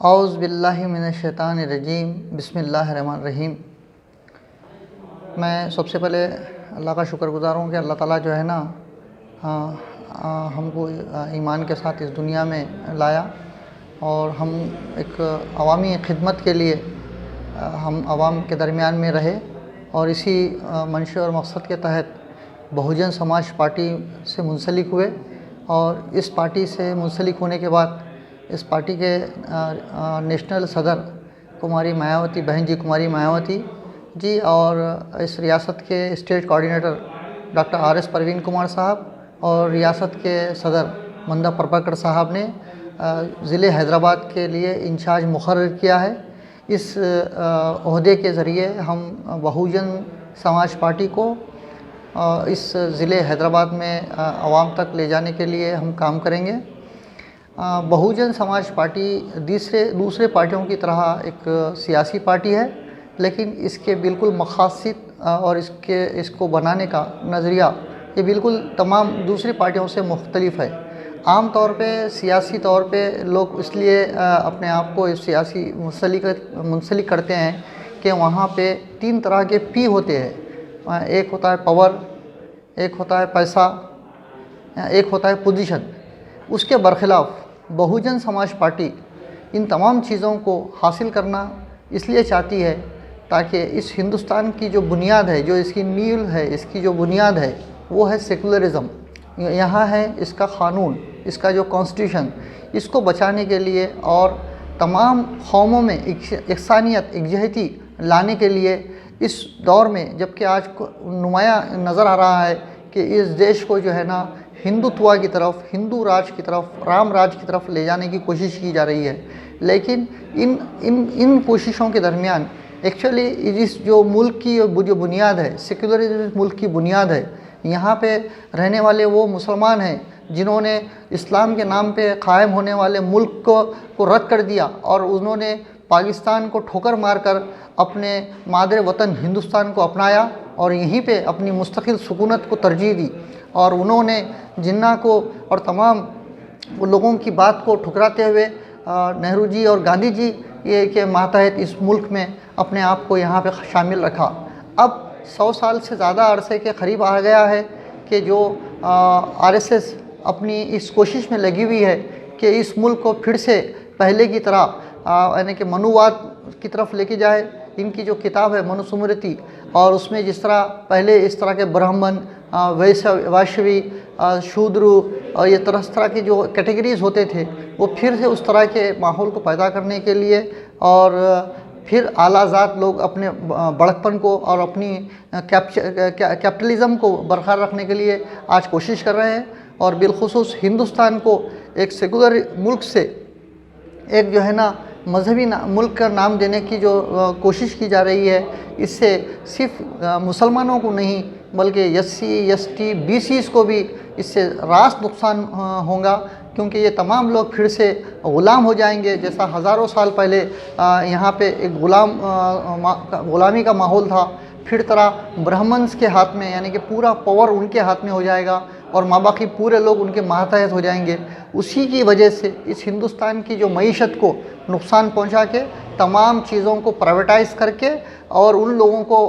औज़ बिल्लाहि मिनश्शैतानिर्रजीम बिस्मिल्लाहिर्रहमानिर्रहीम। मैं सबसे पहले अल्लाह का शुक्रगुज़ार हूँ कि अल्लाह ताला जो है ना हमको ईमान के साथ इस दुनिया में लाया और हम एक अवामी खिदमत के लिए हम आवाम के दरमियान में रहे और इसी मंशा और मकसद के तहत बहुजन समाज पार्टी से मुंसलिक हुए। और इस पार्टी से मुंसलिक होने के बाद इस पार्टी के नेशनल सदर कुमारी मायावती बहन जी कुमारी मायावती जी और इस रियासत के state coordinator doctor R S. Parveen Kumar साहब और रियासत के सदर मंदा प्रभाकर साहब ने ज़िले हैदराबाद के लिए इंचार्ज मुकर्रर किया है। इस ओहदे के ज़रिए हम बहुजन समाज पार्टी को इस ज़िले हैदराबाद में आवाम तक ले जाने के लिए हम काम करेंगे। बहुजन समाज पार्टी दूसरे पार्टियों की तरह एक सियासी पार्टी है, लेकिन इसके बिल्कुल मक़ासिद और इसको बनाने का नज़रिया ये बिल्कुल तमाम दूसरी पार्टियों से मुख्तलिफ है। आम तौर पे सियासी तौर पे लोग इसलिए अपने आप को सियासी मुंसलिक करते हैं कि वहाँ पे 3 तरह के पी होते हैं। एक होता है पावर, एक होता है पैसा, एक होता है पोजीशन। उसके बरखिलाफ़ बहुजन समाज पार्टी इन तमाम चीज़ों को हासिल करना इसलिए चाहती है ताकि इस हिंदुस्तान की जो बुनियाद है, जो इसकी नींव है, इसकी जो बुनियाद है वो है सेकुलरिज़म। यहाँ है इसका क़ानून, इसका जो कॉन्स्टिट्यूशन, इसको बचाने के लिए और तमाम कौमों में यकसानियत यकजहती लाने के लिए इस दौर में, जबकि आज नुमाया नज़र आ रहा है कि इस देश को जो है ना हिंदुत्व की तरफ, हिंदू राज की तरफ, राम राज की तरफ ले जाने की कोशिश की जा रही है। लेकिन इन कोशिशों के दरमियान एक्चुअली इस जो मुल्क की जो बुनियाद है, सेकुलरिज्म मुल्क की बुनियाद है, यहाँ पे रहने वाले वो मुसलमान हैं जिन्होंने इस्लाम के नाम पे कायम होने वाले मुल्क को रद्द कर दिया और उन्होंने पाकिस्तान को ठोकर मारकर अपने मादर वतन हिंदुस्तान को अपनाया और यहीं पे अपनी मुस्तकिल सुकूनत को तरजीह दी। और उन्होंने जिन्ना को और तमाम लोगों की बात को ठुकराते हुए नेहरू जी और गांधी जी ये के मातहत इस मुल्क में अपने आप को यहाँ पे शामिल रखा। अब 100 साल से ज़्यादा अरसे के करीब आ गया है कि जो आरएसएस अपनी इस कोशिश में लगी हुई है कि इस मुल्क को फिर से पहले की तरह यानी कि मनुवाद की तरफ लेके जाए। इनकी जो किताब है मनुस्मृति, और उसमें जिस तरह पहले इस तरह के ब्राह्मण, वैश्वी, शूद्र और ये तरह के जो कैटेगरीज़ होते थे वो फिर से उस तरह के माहौल को पैदा करने के लिए और फिर आलाजात लोग अपने बड़कपन को और अपनी कैपिटलिज़म को बरकरार रखने के लिए आज कोशिश कर रहे हैं। और बिलखुसूस हिंदुस्तान को एक सेकुलर मुल्क से एक जो है ना मजहबी मुल्क का नाम देने की जो कोशिश की जा रही है, इससे सिर्फ मुसलमानों को नहीं बल्कि एससी, एसटी, बीसीज़ को भी इससे रास्त नुकसान होगा, क्योंकि ये तमाम लोग फिर से ग़ुलाम हो जाएंगे। जैसा हज़ारों साल पहले यहाँ पे एक ग़ुलामी का माहौल था, फिर तरह ब्राह्मण्स के हाथ में यानी कि पूरा पावर उनके हाथ में हो जाएगा और माबाकी पूरे लोग उनके मातहत हो जाएंगे। उसी की वजह से इस हिंदुस्तान की जो मईशत को नुकसान पहुंचा के तमाम चीज़ों को प्राइवेटाइज़ करके और उन लोगों को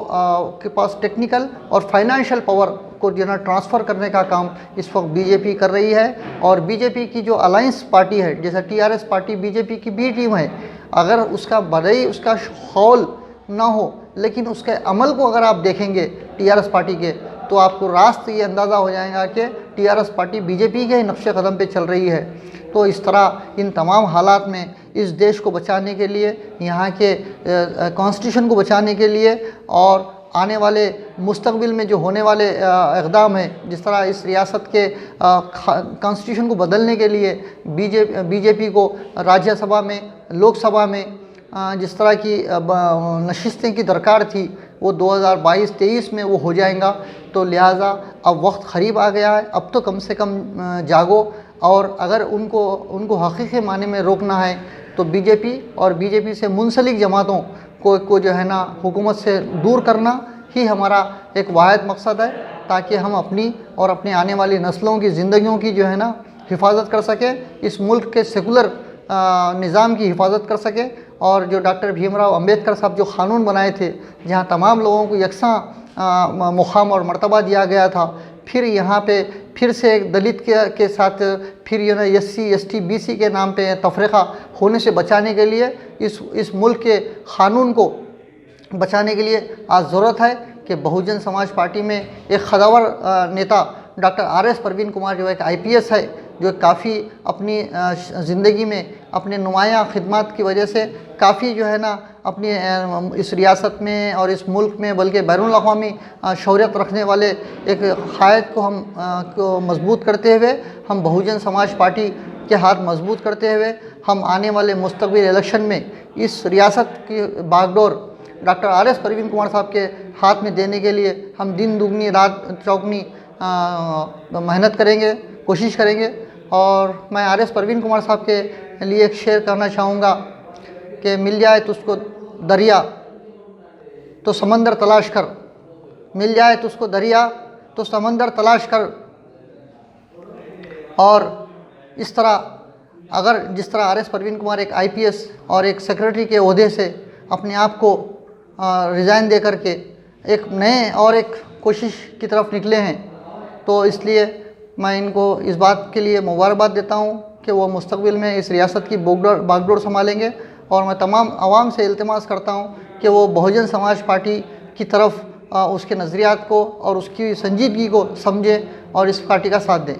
के पास टेक्निकल और फाइनेंशियल पावर को जो ना ट्रांसफ़र करने का काम इस वक्त बीजेपी कर रही है। और बीजेपी की जो अलायंस पार्टी है, जैसा टीआरएस पार्टी बीजेपी की बी टीम है, अगर उसका भले उसका खौल ना हो लेकिन उसके अमल को अगर आप देखेंगे टीआरएस पार्टी के, तो आपको रास्त ये अंदाज़ा हो जाएगा कि टीआरएस पार्टी बीजेपी के नक्शे कदम पे चल रही है। तो इस तरह इन तमाम हालात में इस देश को बचाने के लिए, यहाँ के कॉन्स्टिट्यूशन को बचाने के लिए और आने वाले मुस्तकबिल में जो होने वाले इक़दाम हैं, जिस तरह इस रियासत के कॉन्स्टिट्यूशन को बदलने के लिए बीजेपी को राज्यसभा में, लोकसभा में जिस तरह की नशिस्तें की दरकार थी वो 2022-23 में वो हो जाएगा। तो लिहाजा अब वक्त करीब आ गया है, अब तो कम से कम जागो। और अगर उनको हकीकी माने में रोकना है तो बीजेपी और बीजेपी से मुंसलिक जमातों को जो है ना हुकूमत से दूर करना ही हमारा एक वाहिद मकसद है, ताकि हम अपनी और अपने आने वाली नस्लों की ज़िंदगियों की जो है ना हिफाजत कर सकें, इस मुल्क के सेकुलर निज़ाम की हिफाजत कर सके और जो डॉक्टर भीमराव अंबेडकर साहब जो क़ानून बनाए थे, जहाँ तमाम लोगों को यकसां मुक़ाम और मर्तबा दिया गया था, फिर यहाँ पे फिर से एक दलित के साथ फिर SC ST BC के नाम पे तफ़रीक़ा होने से बचाने के लिए इस मुल्क के क़ानून को बचाने के लिए आज ज़रूरत है कि बहुजन समाज पार्टी में एक ख़दावर नेता डॉक्टर RS परवीन कुमार जो एक IPS है, जो काफ़ी अपनी ज़िंदगी में अपने नुमायाँ खिदमत की वजह से काफ़ी जो है ना अपनी इस रियासत में और इस मुल्क में बल्कि बैरून अक़वामी शौहरत रखने वाले एक क़ायद को मज़बूत करते हुए हम बहुजन समाज पार्टी के हाथ मज़बूत करते हुए हम आने वाले मुस्तक़बिल इलेक्शन में इस रियासत की बागडोर डॉक्टर RS परवीन कुमार साहब के हाथ में देने के लिए हम दिन दुगनी रात चौगनी मेहनत करेंगे, कोशिश करेंगे। और मैं RS परवीन कुमार साहब के लिए एक शेर कहना चाहूँगा कि मिल जाए तुझको दरिया तो समंदर तलाश कर, मिल जाए तुझको दरिया तो समंदर तलाश कर। और इस तरह अगर जिस तरह RS परवीन कुमार एक IPS और एक सेक्रेटरी के ओहदे से अपने आप को रिज़ाइन दे करके एक नए और एक कोशिश की तरफ निकले हैं, तो इसलिए मैं इनको इस बात के लिए मुबारकबाद देता हूँ कि वो मुस्तक़बिल में इस रियासत की बागडोर संभालेंगे। और मैं तमाम आवाम से इल्तिमास करता हूँ कि वो बहुजन समाज पार्टी की तरफ उसके नज़रियात को और उसकी संजीदगी को समझे और इस पार्टी का साथ दें।